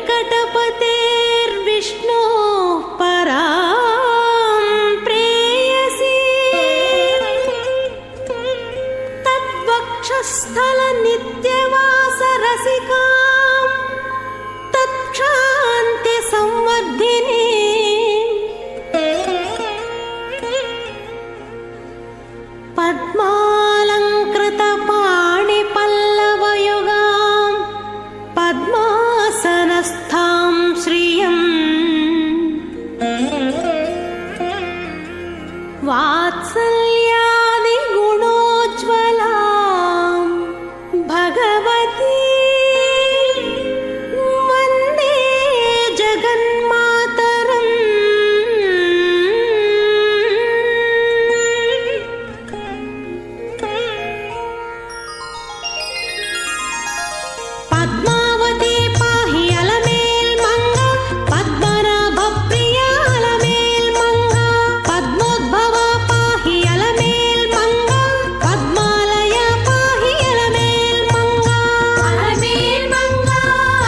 वेङ्कटपतेर्विष्णोः परां प्रेयसी तद्वक्षस्थलनित्यवासरसिकां तत्क्षान्तिसंवर्धिनी पद्मालङ्कृतपाणिपल्लवयुगां पद्मासनस्थां श्रियं वात्सल्यादिगुणोज्ज्वलां भगवती वन्दे जगन्मातरम्। पद्मावती पाहि अलमेल्मङ्गा पद्मनाभप्रिया अलमेल्मङ्गा पद्मोद्भवा पाहि अलमेल्मङ्गा पद्मालया पाहि अलमेल्मङ्गा अलमेल्मङ्गा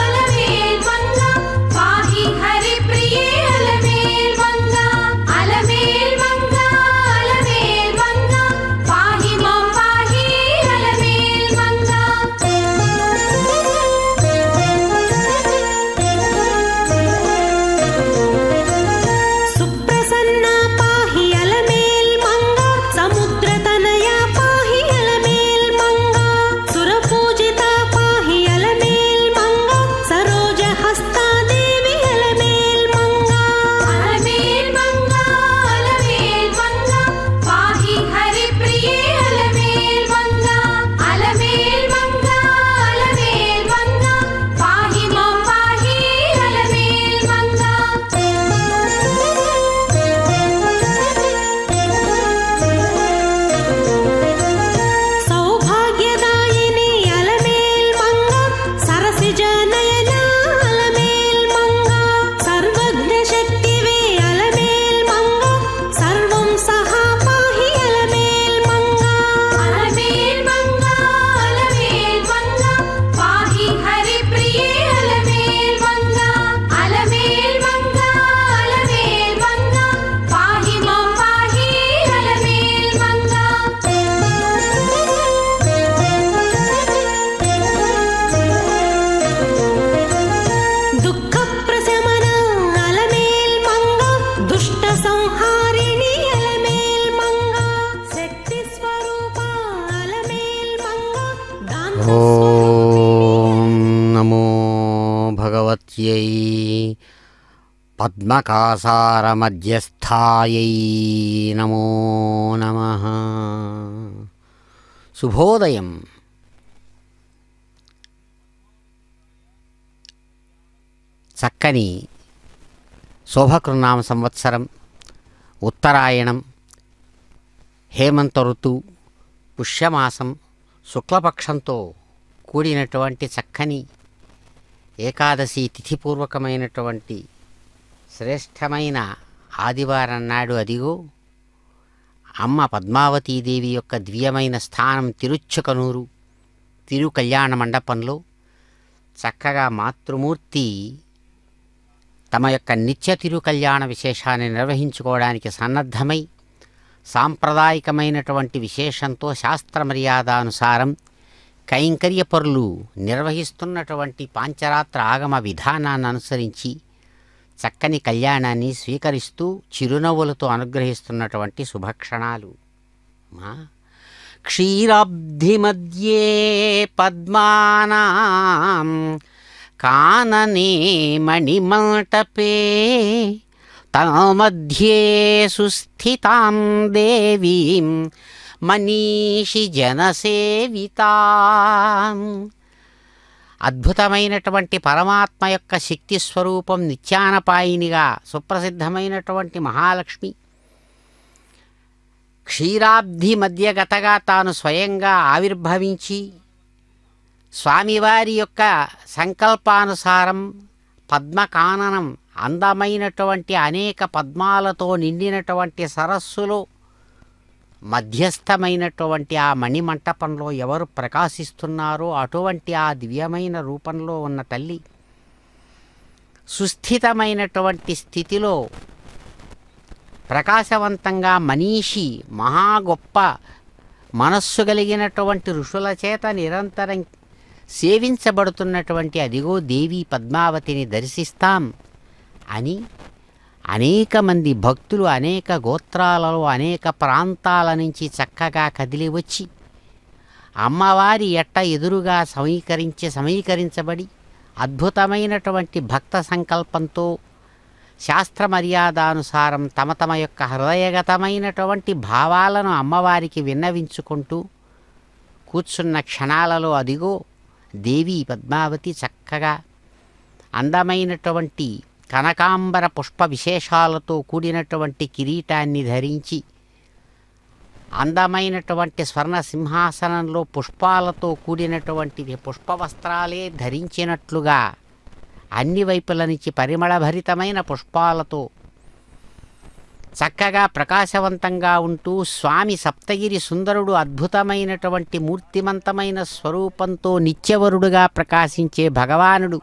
अलमेल्मङ्गा पाहि हरिप्रिये अलमेल्मङ्गा अलमेल्मङ्गा अलमेल्मङ्गा पाहि मां पाहि अलमेल्मङ्गा। सुप्रसन्ना पाहि अलमेल्मङ्गा समुद्रतनया पाहि अलमेल्मङ्गा सुरपूजिता पाहि अलमेल्मङ्गा सरोजहस्ता देवी अलमेल्मङ्गा अलमेल्मङ्गा अलमेल्मङ्गा पाहि हरिप्रिये अलमेल्मङ्गा अलमेल्मङ्गा अलमेल्मङ्गा पाहि मां पाहि अलमेल्मङ्गा। सौभाग्यदायिनी अलमेल्मङ्गा सरसिजनयना अलमेल्मङ्गा सर्वज्ञशक्तिवे अलमेल्मङ्गा सर्वं सहा पाहि अलमेल्मङ्गा अलमेल्मङ्गा अलमेल्मङ्गा पाहि हरिप्रिये अलमेल्मङ्गा अलमेल्मङ्गा अलमेल्मङ्गा पाहि मां पाहि अलमेल्मङ्गा। दुःखप्रशमना अलमेल्मङ्गा दुष्टसंहारिणी अलमेल्मङ्गा शक्तिस्वरूपा अलमेल्मङ्गा ఓం నమో భగవత్యై పద్మకాసారమధ్యస్థాయై నమో నమః. శుభోదయం. చక్కని శోభకృన్నామ సంవత్సరం, ఉత్తరాయణం, హేమంత ఋతువు, పుష్యమాసం, శుక్లపక్షంతో కూడినటువంటి చక్కని ఏకాదశి తిథిపూర్వకమైనటువంటి శ్రేష్టమైన ఆదివారం నాడు అదిగో అమ్మ పద్మావతీదేవి యొక్క దివ్యమైన స్థానం తిరుచ్చకనూరు తిరు కళ్యాణ మండపంలో చక్కగా మాతృమూర్తి తమ యొక్క నిత్య తిరు కళ్యాణ విశేషాన్ని నిర్వహించుకోవడానికి సన్నద్ధమై సాంప్రదాయకమైనటువంటి విశేషంతో శాస్త్ర మర్యాదానుసారం కైంకర్య పరులు నిర్వహిస్తున్నటువంటి పాంచరాత్ర ఆగమ విధానాన్ని అనుసరించి చక్కని కళ్యాణాన్ని స్వీకరిస్తూ చిరునవ్వులతో అనుగ్రహిస్తున్నటువంటి శుభక్షణాలు. క్షీరాబ్ధి మధ్యే పద్మానాం కాననే మణిమంటపే తన్మధ్యే సుస్థితాం దేవీం మనీషి జనసేవితాం. అద్భుతమైనటువంటి పరమాత్మ యొక్క శక్తి స్వరూపం నిత్యానపాయినిగా సుప్రసిద్ధమైనటువంటి మహాలక్ష్మి క్షీరాబ్ధి మధ్యగతగా తాను స్వయంగా ఆవిర్భవించి స్వామివారి యొక్క సంకల్పానుసారం పద్మకాననం అందమైనటువంటి అనేక పద్మాలతో నిండినటువంటి సరస్సులో మధ్యస్థమైనటువంటి ఆ మణిమంటపంలో ఎవరు ప్రకాశిస్తున్నారో అటువంటి ఆ దివ్యమైన రూపంలో ఉన్న తల్లి సుస్థితమైనటువంటి స్థితిలో ప్రకాశవంతంగా మనీషి మహా గొప్ప మనస్సు కలిగినటువంటి ఋషుల చేత నిరంతరం సేవించబడుతున్నటువంటి అదిగో దేవి పద్మావతిని దర్శిస్తాం అని అనేక మంది భక్తులు అనేక గోత్రాలలో అనేక ప్రాంతాల నుంచి చక్కగా కదిలి వచ్చి అమ్మవారి ఎట్ట ఎదురుగా సమీకరించబడి అద్భుతమైనటువంటి భక్త సంకల్పంతో శాస్త్ర మర్యాదానుసారం తమ తమ యొక్క హృదయగతమైనటువంటి భావాలను అమ్మవారికి విన్నవించుకుంటూ కూర్చున్న క్షణాలలో అదిగో దేవి పద్మావతి చక్కగా అందమైనటువంటి కనకాంబర పుష్ప విశేషాలతో కూడినటువంటి కిరీటాన్ని ధరించి అందమైనటువంటి స్వర్ణ సింహాసనంలో పుష్పాలతో కూడినటువంటి పుష్పవస్త్రాలే ధరించినట్లుగా అన్ని వైపుల నుంచి పరిమళభరితమైన పుష్పాలతో చక్కగా ప్రకాశవంతంగా ఉంటూ స్వామి సప్తగిరి సుందరుడు అద్భుతమైనటువంటి మూర్తిమంతమైన స్వరూపంతో నిత్యవరుడుగా ప్రకాశించే భగవానుడు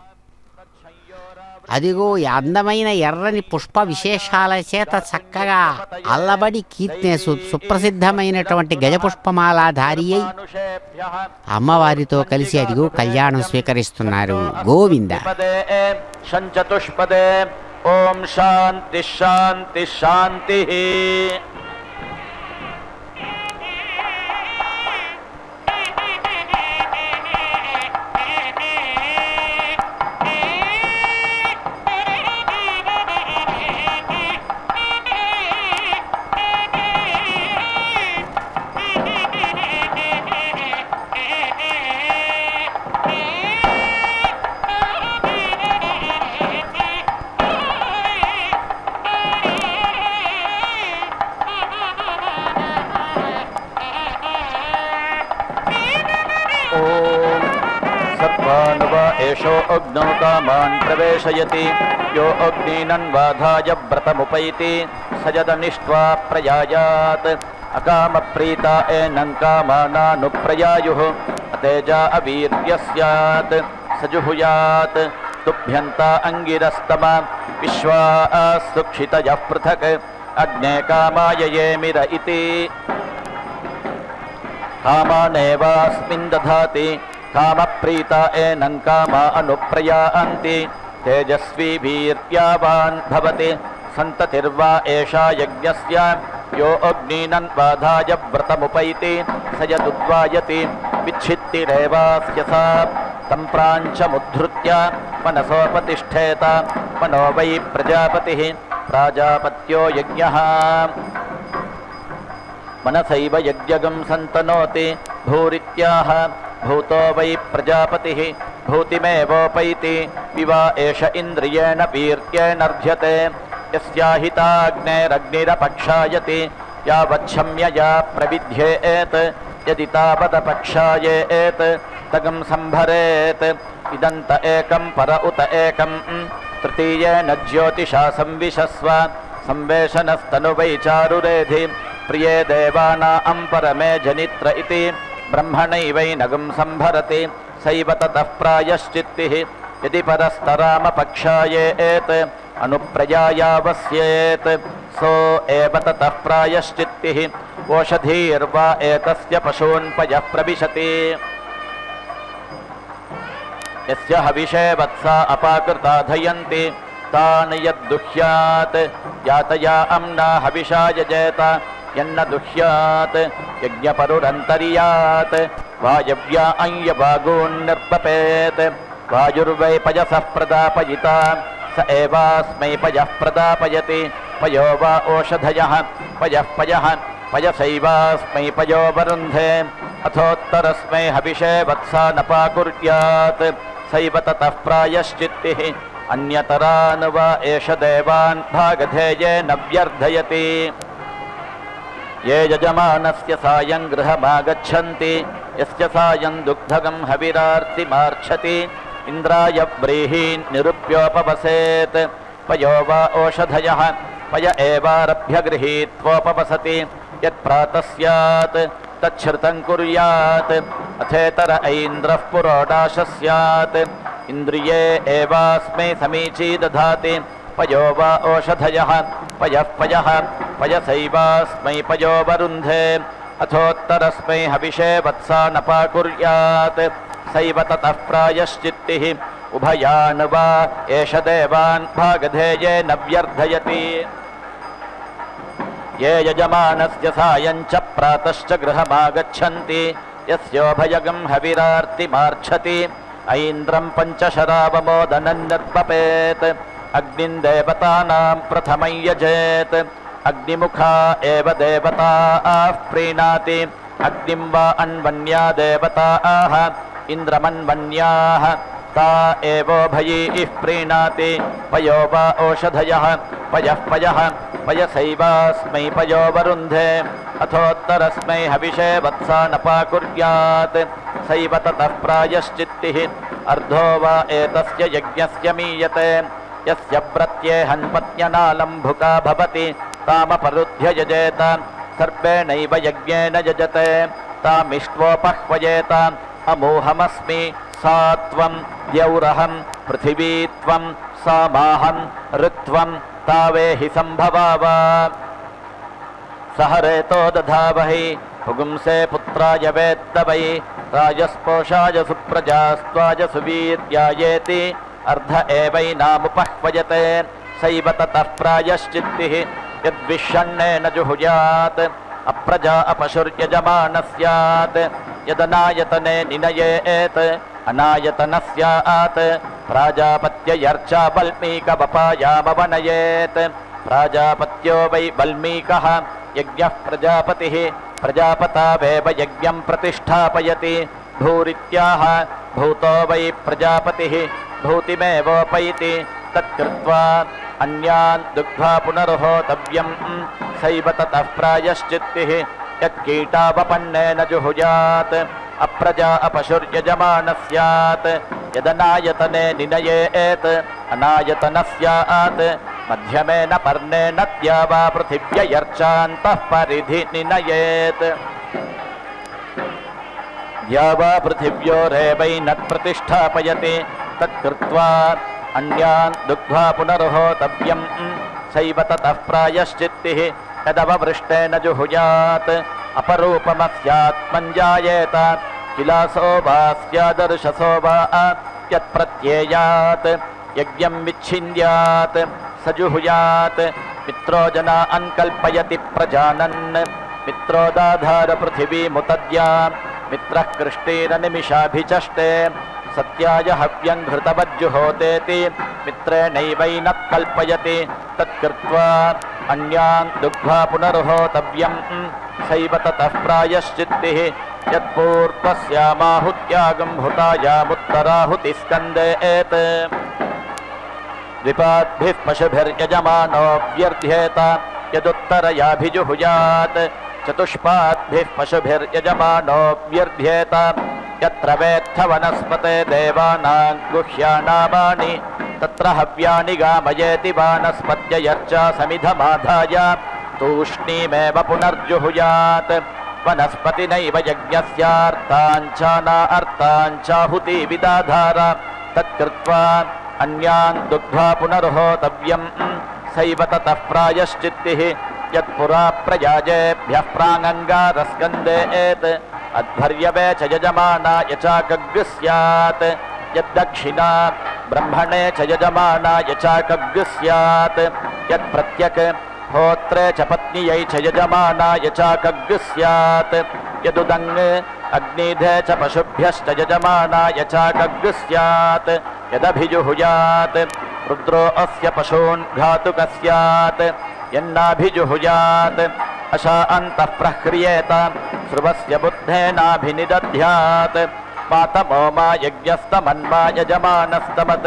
అదిగో అందమైన ఎర్రని పుష్ప విశేషాల చేత చక్కగా అల్లబడి సుప్రసిద్ధమైనటువంటి గజపుష్పమాలాధారి అయి అమ్మవారితో కలిసి అదిగో కళ్యాణం స్వీకరిస్తున్నారు. గోవింద. ఓం శాంతి శాంతి శాంతి. एषो अग्नौ कामान् प्रवेशयति यो अग्निनन्वाधाय व्रतमुपैति सजदनिष्ट्वा प्रयायात् अकामप्रीता एनं कामानानुप्रयायुः अतेजा अवीर्यस्यात् सजुहुयात् तुभ्यन्ता अङ्गिरस्तमा विश्वा सुक्षितयः पृथक् अग्ने कामाय येमिर इति कामानेवास्मिन् दधाति कामप्रीता एनं कामा अनुप्रयान्ति तेजस्वी वीर्यावान् भवति सन्ततिर्वा एषा यज्ञस्य यो अग्निनन्वाधाय व्रतमुपैति स यदुद्वायति विच्छित्तिरेवास्य सा तं प्राञ्चमुद्धृत्य मनसोपतिष्ठेत मनो वै प्रजापतिः प्राजापत्यो यज्ञः मनसैव यज्ञगं सन्तनोति भूरित्याह भूतो वै प्रजापतिः भूतिमेवोपैति विवा एष इन्द्रियेण वीर्येणर्ध्यते यस्याहिताग्नेरग्निरपक्षायति यावच्छम्यया प्रविध्येत् यदि तावदपक्षायेत् तगं संभरेत् इदन्त एकं पर उत एकं तृतीयेन ज्योतिषा संविशस्व संवेशनस्तनुवै चारुरेधि प्रिये देवानां परमे जनित्र इति ब्रह्मणैवैनगं संभरति सैव ततः प्रायश्चित्तिः यदि परस्तरामपक्षायेत् अनुप्रयायावस्येत् सो एव ततः प्रायश्चित्तिः ओषधीर्वा एतस्य पशून्पयः प्रविशति यस्य हविषे वत्सा अपाकृता धयन्ति तान् यद्दुह्यात् यातया अम्ना हविषा यजेत यन्न दुह्यात् यज्ञपरुरन्तर्यात् वायव्या अञ्यभागोन्निर्पपेत् वायुर्वै पयसः प्रदापयिता स एवास्मै पयः प्रदापयति पयो वा ओषधयः पयः पयः पयसैवास्मै पयो वरुन्धे अथोत्तरस्मै हविषे वत्सा नपाकुर्यात् सैव ततः प्रायश्चित्तिः अन्यतरान् वा एष देवान् भागधेयेन व्यर्धयति ये यजमानस्य सायं गृहमागच्छन्ति यस्य सायं दुग्धगं हविरार्तिमार्च्छति इन्द्राय व्रीहीन् निरुप्योपवसेत् पयो वा ओषधयः पय एवारभ्य गृहीत्वोपवसति यत्प्रातः स्यात् तच्छ्रुतं कुर्यात् अथेतर ऐन्द्रः पुरोडाशः स्यात् इन्द्रिये एवास्मै समीची दधाति पयो वा ओषधयः पयः पयः पयसैवास्मै पयो वरुन्धे अथोत्तरस्मै हविषे वत्सा न पाकुर्यात् सैव ततः प्रायश्चित्तिः उभयान् वा एष देवान् भागधेये न व्यर्थयति ये यजमानस्य सायं च प्रातश्च गृहमागच्छन्ति यस्योभयगं हविरार्तिमार्च्छति ऐन्द्रं पञ्चशरावमोदनं निर्पपेत् अग्निं देवतानां प्रथमं यजेत् अग्निमुखा एव देवताः प्रीणाति अग्निं वा अन्वन्या देवताः इन्द्रमन्वन्याः ता एवोभयैः प्रीणाति पयो वा ओषधयः पयः पयः पयसैवास्मै पयो वरुन्धे अथोत्तरस्मै हविषे वत्सा न पाकुर्यात् सैव ततः प्रायश्चित्तिः अर्धो वा एतस्य यज्ञस्य मीयते यस्य व्रत्येहन्पत्यनालम्भुका भवति तामपरुध्य यजेत सर्पेणैव यज्ञेन यजते तामिष्ट्वोपह्वयेत अमोहमस्मि सा त्वं द्यौरहं पृथिवी त्वं सामाहं ऋत्वं तावेहि सम्भवाव सहरेतो दधावहि पुगुंसे पुत्राय वेत्तवै राजस्पोषाय सुप्रजास्त्वाय सुवीर्यायेति अर्ध एवैनामुपह्वयते सैव ततः प्रायश्चित्तिः यद्विषण्णेन जुहुयात् अप्रजा अपशुर्यजमानः स्यात् यदनायतने निनयेत् अनायतनः स्यात् प्राजापत्ययर्चा वल्मीकवपायामवनयेत् प्राजापत्यो वै वल्मीकः यज्ञः प्रजापतिः प्रजापतावेव यज्ञं प्रतिष्ठापयति भूरित्याह भूतो वै प्रजापतिः भूतिमेवोपैति तत्कृत्वा अन्यान् दुग्ध्वा पुनर्होतव्यं सैव ततः प्रायश्चित्तिः यत्कीटावपन्नेन जुहुयात् अप्रजा अपशुर्यजमानः स्यात् यदनायतने निनयेत् अनायतनः स्यात् मध्यमेन पर्णेन द्यावा पृथिव्ययर्चान्तः परिधि निनयेत् द्यावा पृथिव्योरेवैनत् प्रतिष्ठापयति तत्कृत्वा अन्यान् दुग्ध्वा पुनर्होतव्यं सैव ततः प्रायश्चित्तिः यदववृष्टेन जुहुयात् अपरूपमस्यात्मञ्जायेत किलासो वा स्यादर्शसो वा यत्प्रत्येयात् यज्ञं विच्छिन्द्यात् स जुहुयात् मित्रो जना अन्कल्पयति प्रजानन् मित्रोदाधार पृथिवीमुतद्या मित्रः कृष्टीरनिमिषाभिचष्टे सत्याय हव्यं घृतवज्जुहोतेति मित्रेणैवैनत् कल्पयति तत्कृत्वा अन्यान् दुग्ध्वा पुनर्होतव्यं सैव ततः प्रायश्चित्तिः यत्पूर्वस्यामाहुत्यागं हुतायामुत्तराहुतिस्कन्देत् द्विपाद्भिः पशुभिर्यजमानो व्यर्थ्येत यदुत्तरयाभिजुहुयात् चतुष्पाद्भिः पशुभिर्यजमानो व्यर्थ्येत यत्र वेत्थ वनस्पते देवानां गुह्यानामानि तत्र हव्यानि गामयेति वानस्पत्ययर्चा समिधमाधाय तूष्णीमेव पुनर्जुहुयात् वनस्पतिनैव यज्ञस्यार्थाञ्चानार्थाञ्चाहुति विदाधार तत्कृत्वा अन्यान् दुग्ध्वा पुनर्होतव्यं सैव ततः प्रायश्चित्तिः यत्पुरा प्रयाजेभ्यः प्राङङ्गारस्कन्देत् अध्वर्यवे च यजमानाय चाकग्निः स्यात् यद्दक्षिणा ब्रह्मणे च यजमानाय चाकग्निः स्यात् यत्प्रत्यक् होत्रे च पत्न्यै च यजमानाय चाकग्निः स्यात् यदुदङ् अग्निधे च पशुभ्यश्च यजमानाय चाकग्निः स्यात् यदभिजुहुयात् रुद्रो अस्य पशून् घातुकः स्यात् यन्नाभिजुहुयात् अशा अन्तः प्रह्रियेत स्रुवस्य बुद्धेनाभिनिदध्यात् पातमो मा यज्ञस्तमन्मा यजमानस्तमत्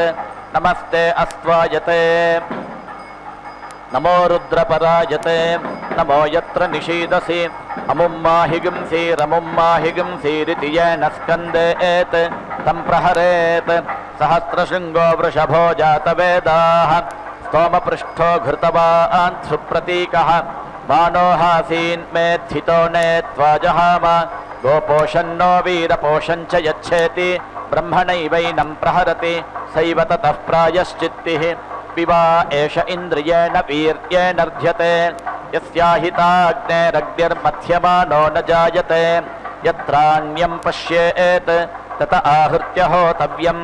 नमस्ते अस्त्वायते नमो रुद्रपरायते नमो यत्र निषीदसि अमुं माहिगुंसीरिति येन स्कन्देत् तं प्रहरेत् सहस्रशृङ्गो वृषभो जातवेदाः स्तोमपृष्ठो घृतवान् सुप्रतीकः मानोहासीन् मेत्थितो नेत्वा जहाम गोपोषन्नो वीरपोषं च यच्छेति ब्रह्मणैवैनं प्रहरति सैव ततः प्रायश्चित्तिः पिबा एष इन्द्रियेण वीर्येणर्ध्यते यस्याहिताग्नेरग्निर्मथ्यमानो न जायते यत्राण्यं पश्येत् तत आहृत्य होतव्यम्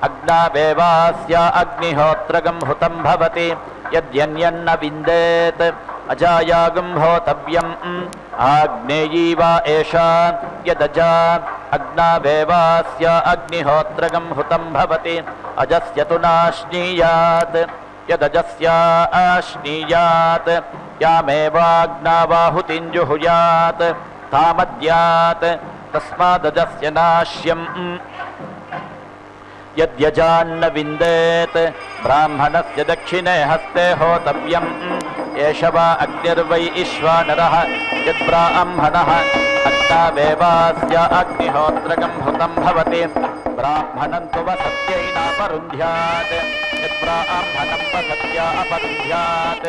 अग्नावेवास्य अग्निहोत्रगं हुतं भवति यद्यन्यन्न विन्देत् अजायागं होतव्यम् आग्नेयी वा एषा यदजा अग्नावेवास्य अग्निहोत्रगं हुतं भवति अजस्य तु नाश्नीयात् यदजस्याश्नीयात् यामेवाग्नावाहुतिं जुहुयात् तामद्यात् तस्मादजस्य नाश्यम् यद्यजान्न विन्देत् ब्राह्मणस्य दक्षिणे हस्ते होतव्यम् एष वा अग्निर्वै ईश्वानरः यद्ब्राह्मणः अग्नावेवास्य अग्निहोत्रगं हुतं भवति ब्राह्मणं तु वसत्यैनापरुन्ध्यात् यद्ब्राह्मणं वसत्या अपरुन्ध्यात्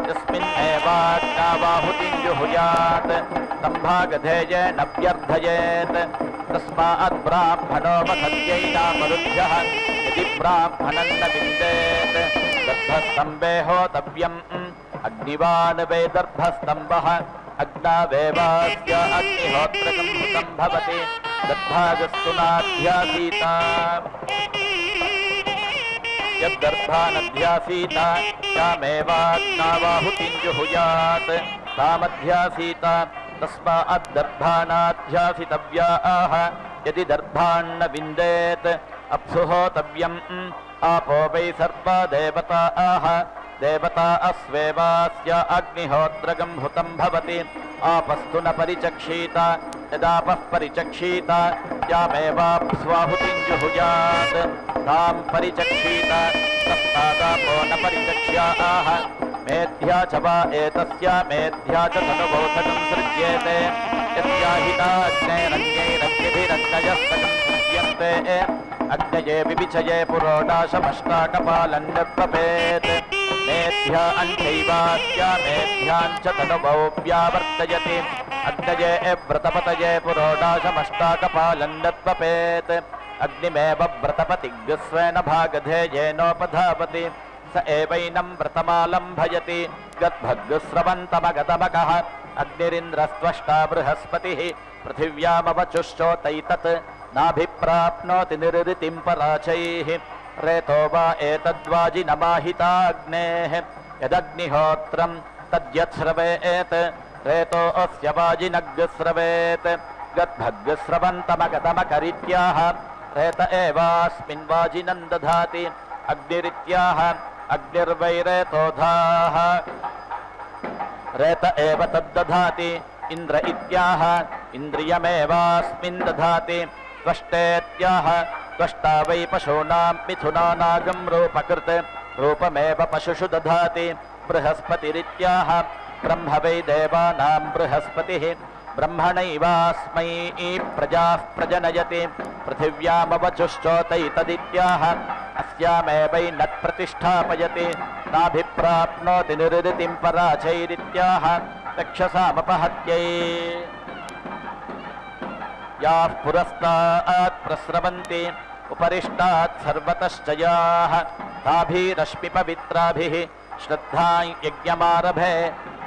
यस्मिन्नेवाग्नावाहुतिं जुहुयात् तं भागधेयेन व्यर्थयेत् तस्मात् ब्राह्मणो वसत्यैनापरुन्ध्यः यदि ब्राह्मणं न विन्देत् दर्भस्तम्भे होतव्यम् अग्निवान् वै दर्भस्तम्भः अग्नावेवास्य अग्निहोत्रगं हुतं भवति दर्भागस्तु नाध्यासीत यद्दर्भानध्यासीत यामेवाग्नावाहुतिं जुहुयात् तामध्यासीत तस्माद्दर्भानाध्यासितव्याः यदि दर्भान्न विन्देत् अप्सु होतव्यम् आपो वै सर्वा देवताः देवता अस्वेवास्य अग्निहोत्रगं हुतं भवति आपस्तु न परिचक्षीत यदापः परिचक्षीत यामेवाप्स्वाहुतिं जुहुयात् तां परिचक्षीत तस्मादापो न परिचक्ष्याः मेध्या च वा एतस्या मेध्या च तनुभौतकं सृज्येते यस्याहिताग्नेरग्नैरग्निभिरग्नयस्तकं सृज्यन्ते अग्नये विविचये पुरोडाशमष्टाकपालं निर्पपेत् मेध्या अन्यैवास्या मेध्यां च तनुभौ व्यावर्तयति अग्नये व्रतपतये पुरोडाशमष्टाकपालं निर्पपेत् अग्निमेव व्रतपतिग्स्वेन भागधेयेनोपधावति स एवैनं व्रतमालम्भयति गद्भग्स्रवन्तमगतमकः अग्निरिन्द्रस्त्वष्टा बृहस्पतिः पृथिव्यामवचुश्चोतैतत् नाभिप्राप्नोति निरृतिं पराचैः रेतो वा एतद्वाजिनमाहिताग्नेः यदग्निहोत्रं तद्यच्छ्रवेत् रेतो अस्य वाजिनग्स्रवेत् गद्भग्स्रवन्तमगतमकरित्याह रेत एवास्मिन् वाजिनं दधाति अग्निरित्याह अग्निर्वैरेतोधाः रेत एव तद्दधाति इन्द्र इत्याह इन्द्रियमेवास्मिन् दधाति त्वष्टेत्याह त्वष्टा वै पशूनां मिथुनानागं रूपकृत् रूपमेव पशुषु दधाति बृहस्पतिरित्याह ब्रह्म वै देवानां बृहस्पतिः ब्रह्मणैवास्मै प्रजाः प्रजनयति पृथिव्यामवचुश्चोतैतदित्याह अस्यामेवैनत्प्रतिष्ठापयति नाभिप्राप्नोति निरृतिं पराचैरित्याह चक्षसामपहत्यै याः पुरस्तात् प्रस्रवन्ति उपरिष्टात् सर्वतश्च याः ताभिरश्मि पवित्राभिः श्रद्धां यज्ञमारभे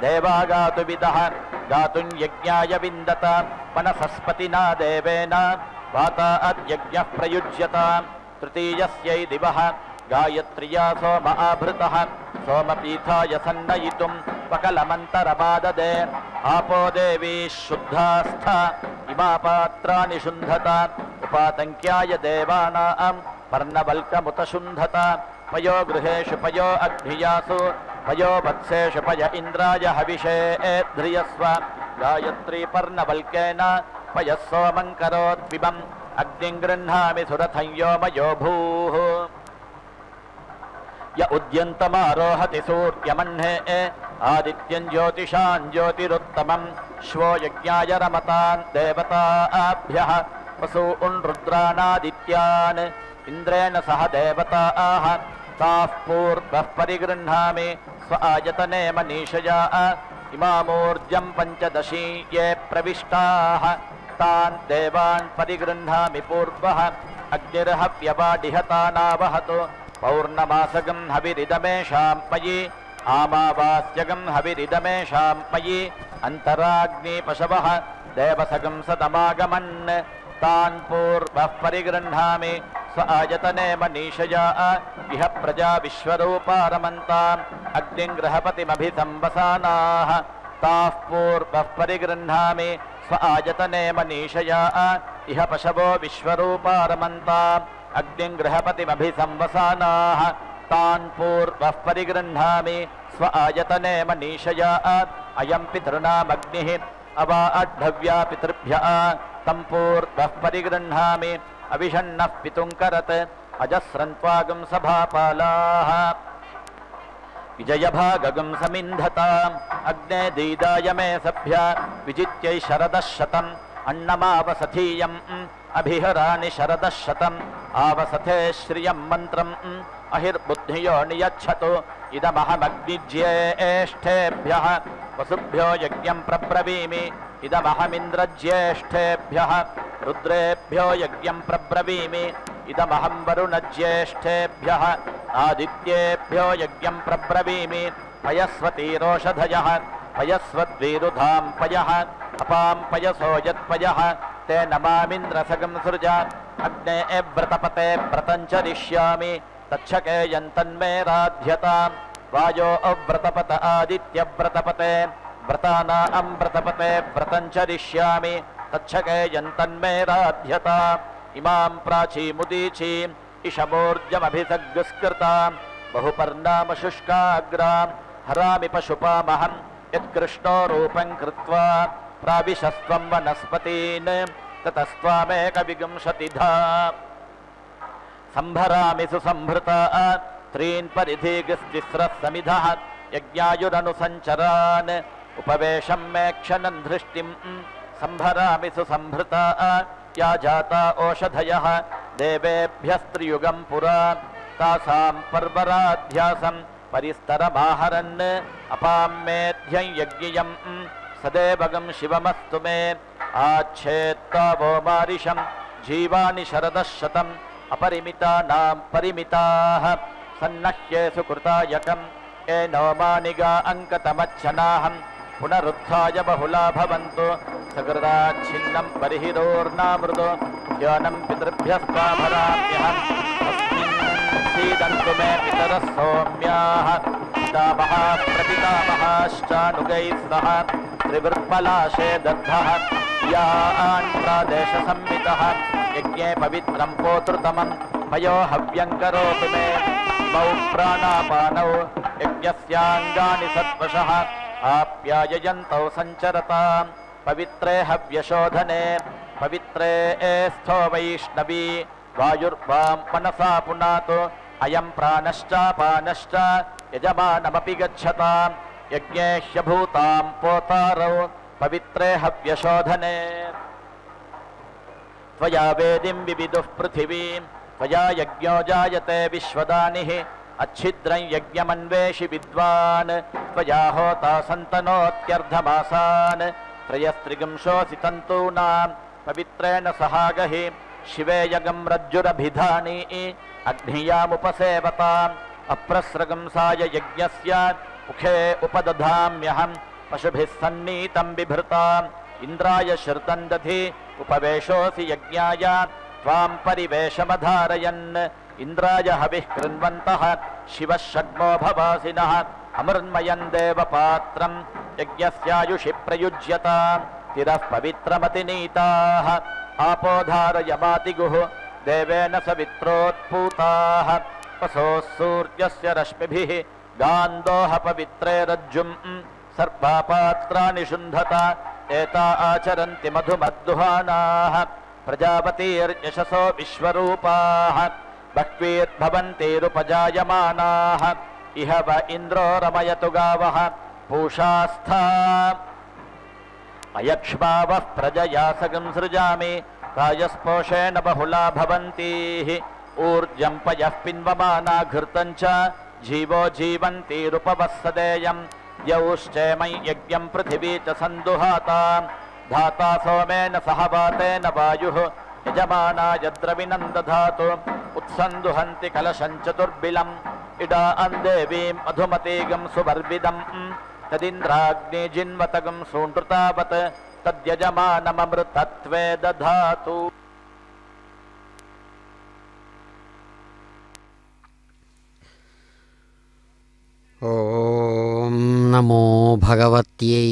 देवा गातुविदः गातुं यज्ञाय विन्दत मनसस्पतिना देवेन वाता अद्यज्ञः प्रयुज्यत तृतीयस्यै दिवः गायत्र्या सोम आवृतः सोमपीठाय सन्नयितुं पकलमन्तरमाददे आपो देवी शुद्धास्थ इमा पात्राणि शुन्धत उपातङ्क्याय देवानां पर्णवल्कमुतशुन्धत पयो गृहेषु पयो अग्नियासु पयो वत्सेषु पय इन्द्राय हविषे ध्रियस्व गायत्री पर्णवल्केन पयः सोमं करोद्विमम् अग्निं गृह्णामि सुरथं योमयो भूः य उद्यन्तमारोहति सूर्यमह्ने आदित्यं ज्योतिषां ज्योतिरुत्तमं श्वो यज्ञाय रमतान् देवताभ्यः वसून् रुद्राणादित्यान् इन्द्रेण सह देवताः ताः पूर्वः परिगृह्णामि स्व आयतने मनीषया इमामूर्जं पञ्चदशी ये प्रविष्टाः तान् देवान् परिगृह्णामि पूर्वः अग्निर्हव्यवाडिहतानावहतु पौर्णमासगं हविरिदमेषां मयि आमावास्यगं हविरिदमेषां मयि अन्तराग्नि पशवः देवसगं सतमागमन् तान् पूर्वः परिगृह्णामि स्व आयतने मनीषया इह प्रजा विश्वरूपारमन्ताम् अग्निं गृहपतिमभिसंवसानाः ताः पूर्वः परिगृह्णामि स्व आयतने मनीषया इह पशवो विश्वरूपारमन्ताम् अग्निं गृहपतिमभिसंवसानाः तान् पूर्वः परिगृह्णामि स्व आयतने मनीषया अयं पितॄणामग्निः अवा अड्ढव्या पितृभ्यः तं पूर्वः परिगृह्णामि अविषन्नः पितुङ्करत् अजस्रन्त्वागं सभापालाः विजयभागगं समिन्धताम् अग्ने दीदाय मे सभ्य विजित्यै शरदः शतम् अन्नमावसथीयम् अभिहराणि शरदः शतम् आवसथे श्रियं मन्त्रम् अहिर्बुद्धियो नियच्छतु इदमहमग्निज्येष्ठेभ्यः वसुभ्यो यज्ञं प्रब्रवीमि इदमहमिन्द्रज्येष्ठेभ्यः रुद्रेभ्यो यज्ञं प्रब्रवीमि इदमहं वरुणज्येष्ठेभ्यः आदित्येभ्यो यज्ञं प्रब्रवीमि पयस्वतीरोषधयः पयस्वद्वीरुधां पयः अपां पयसो यत्पयः ते नमामिन्द्रसगं सृज अग्ने व्रतपते व्रतञ्चरिष्यामि तच्छके यन्तन्मे राध्यताम् वायो अव्रतपत आदित्यव्रतपते व्रतानां व्रतपते व्रतञ्चरिष्यामि तच्छके यन्तन्मे राध्यताम् इमां प्राचीमुदीचीम् इषमूर्जमभिसग्स्कृताम् बहुपर्णामशुष्काग्रां हरामि पशुपामहं यत्कृष्णो रूपं कृत्वा प्राविशस्त्वं वनस्पतीन् ततस्त्वामेकविंशतिधा संभरामि सुसंभृता त्रीन् परिधिस्तिस्रः समिधः यज्ञायुरनुसञ्चरान् उपवेशं मे क्षणं धृष्टिं संभरामि सुसंभृता या जाता ओषधयः देवेभ्यस्त्रियुगं पुरा तासां पर्वराध्यासं परिस्तरमाहरन् अपां मेध्यं यज्ञियं सदेवगं शिवमस्तु मे आच्छेत्तावो मारिषं जीवानि शरदः शतम् अपरिमितानां परिमिताः सन्नह्येषु कृतायकम् एनो मानिगा अङ्कतमच्छनाहं पुनरुत्थाय बहुला भवन्तु सकृदाच्छिन्नं परिहिरोर्नामृतो ध्यानं पितृभ्यस्ताभराम्यहम् अस्मिन् सीदन्तु मे पितरः सौम्याः पितामहाः प्रपितामहाश्चानुगैः सह त्रिवृत्पलाशे दग्धः यान् प्रादेशसंवितः यज्ञे पवित्रं पोतृतमं मयो हव्यं करोतु मे मौ प्राणापानौ यज्ञस्याङ्गानि सत्वशः आप्याययन्तौ सञ्चरतां पवित्रे हव्यशोधने पवित्रे स्थो वैष्णवी वायुर्वां मनसा पुनातु अयं प्राणश्चापानश्च यजमानमपि गच्छतां यज्ञे ह्यभूतां पोतारौ पवित्रे हव्यशोधने त्वया वेदिं विविदुः पृथिवीं त्वया यज्ञो जायते विश्वदानिः अच्छिद्रं यज्ञमन्वेषि विद्वान् त्वया होता सन्तनोत्यर्धमासान् त्रयस्त्रिगंशोऽसि तन्तूनां पवित्रेण सहागहि शिवे यगं रज्जुरभिधानी अग्नियामुपसेवताम् अप्रस्रगंसाय यज्ञस्य मुखे उपदधाम्यहं पशुभिः सन्नीतं बिभृताम् इन्द्राय श्रुतं दधि उपवेशोऽसि यज्ञाय त्वां परिवेशमधारयन् इन्द्राय हविः कृण्वन्तः शिवः षड्मो भवासिनः अमृन्मयं देवपात्रं यज्ञस्यायुषि प्रयुज्यताम् तिरः पवित्रमतिनीताः आपोधारयमातिगुः देवेन सवित्रोत्पूताः वसोः सूर्यस्य रश्मिभिः गान्दोह पवित्रे रज्जुं सर्वापात्राणि शुन्धता एता आचरन्ति मधुमद्दुहानाः प्रजापतिर्यशसो विश्वरूपाः बह्वीर्भवन्तिरुपजायमानाः इह व इन्द्रो रमयतु गावः पूषास्था अयक्ष्मावः प्रजया सगं सृजामि राजस्पोषेण बहुला भवन्तीः ऊर्जं पयः पिन्वमाना घृतं च जीवो जीवन्तीरुपवत्सदेयं द्यौश्चेमै यज्ञं पृथिवी च सन्दुहाता धाता सोमेन सह वातेन वायुः యజమానాయ ద్రవిణం దధాతు ఉత్సందుహంతి కలశం చతుర్బిలం ఇడా అందేవీం మధుమతీగం సువర్విదం తదింద్రాగ్ని జిన్వతగం సూంటృతావత్ తద్యజమానమమృతత్వే దధాతు. ఓం నమో భగవత్యై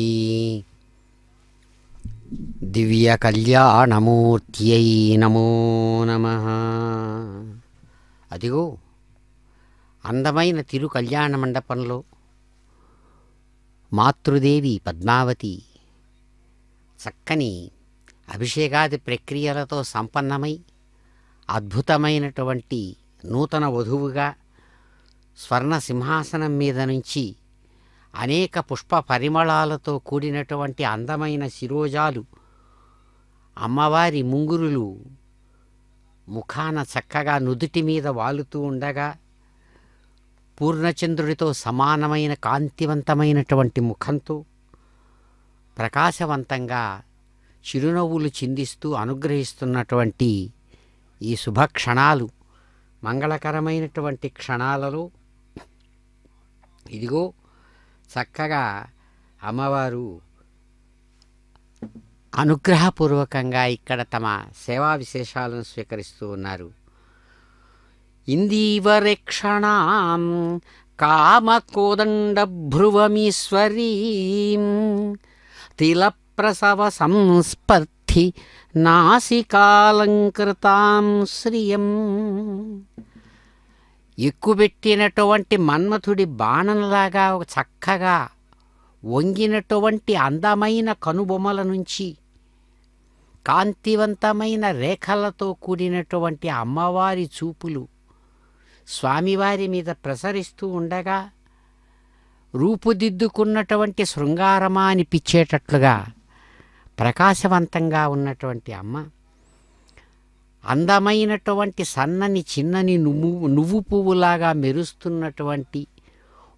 దివ్య కళ్యాణమూర్త్యై నమో నమః. అదిగో అందమైన తిరు కళ్యాణ మండపంలో మాతృదేవి పద్మావతి చక్కని అభిషేకాది ప్రక్రియలతో సంపన్నమై అద్భుతమైనటువంటి నూతన వధువుగా స్వర్ణ సింహాసనం మీద నుంచి అనేక పుష్ప పరిమళాలతో కూడినటువంటి అందమైన శిరోజాలు అమ్మవారి ముంగురులు ముఖాన చక్కగా నుదుటి మీద వాలుతూ ఉండగా పూర్ణచంద్రుడితో సమానమైన కాంతివంతమైనటువంటి ముఖంతో ప్రకాశవంతంగా చిరునవ్వులు చిందిస్తూ అనుగ్రహిస్తున్నటువంటి ఈ శుభక్షణాలు మంగళకరమైనటువంటి క్షణాలలో ఇదిగో చక్కగా అమ్మవారు అనుగ్రహపూర్వకంగా ఇక్కడ తమ సేవా విశేషాలను స్వీకరిస్తూ ఉన్నారు. ఇందీవరేక్షణాం కామకోదండభ్రువమీశ్వరీం తిలప్రసవ సంస్పర్ధి నాసికాలంకృతాం శ్రియం. ఎక్కుబెట్టినటువంటి మన్మథుడి బాణంలాగా ఒక చక్కగా వంగినటువంటి అందమైన కనుబొమ్మల నుంచి కాంతివంతమైన రేఖలతో కూడినటువంటి అమ్మవారి చూపులు స్వామివారి మీద ప్రసరిస్తూ ఉండగా రూపుదిద్దుకున్నటువంటి శృంగారమా అనిపించేటట్లుగా ప్రకాశవంతంగా ఉన్నటువంటి అమ్మ అందమైనటువంటి సన్నని చిన్నని నువ్వు పువ్వులాగా మెరుస్తున్నటువంటి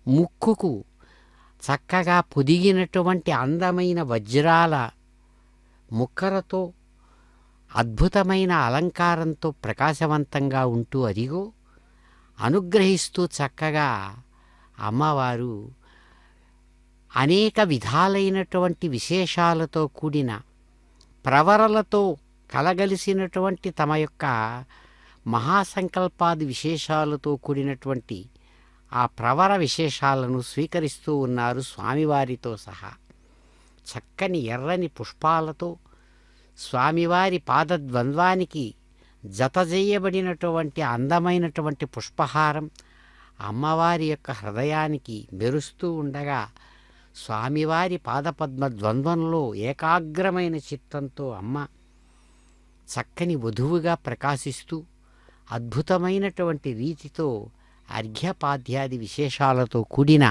ముక్కుకు చక్కగా పొదిగినటువంటి అందమైన వజ్రాల ముక్కరతో అద్భుతమైన అలంకారంతో ప్రకాశవంతంగా ఉంటూ అదిగో అనుగ్రహిస్తూ చక్కగా అమ్మవారు అనేక విధాలైనటువంటి విశేషాలతో కూడిన ప్రవరలతో కలగలిసినటువంటి తమ యొక్క మహాసంకల్పాది విశేషాలతో కూడినటువంటి ఆ ప్రవర విశేషాలను స్వీకరిస్తూ ఉన్నారు స్వామివారితో సహా. చక్కని ఎర్రని పుష్పాలతో స్వామివారి పాదద్వంద్వానికి జతజేయబడినటువంటి అందమైనటువంటి పుష్పహారం అమ్మవారి యొక్క హృదయానికి మెరుస్తూ ఉండగా స్వామివారి పాదపద్మ ద్వంద్వంలో ఏకాగ్రమైన చిత్తంతో అమ్మ చక్కని వధువుగా ప్రకాశిస్తూ అద్భుతమైనటువంటి రీతితో అర్ఘ్యపాద్యాది విశేషాలతో కూడిన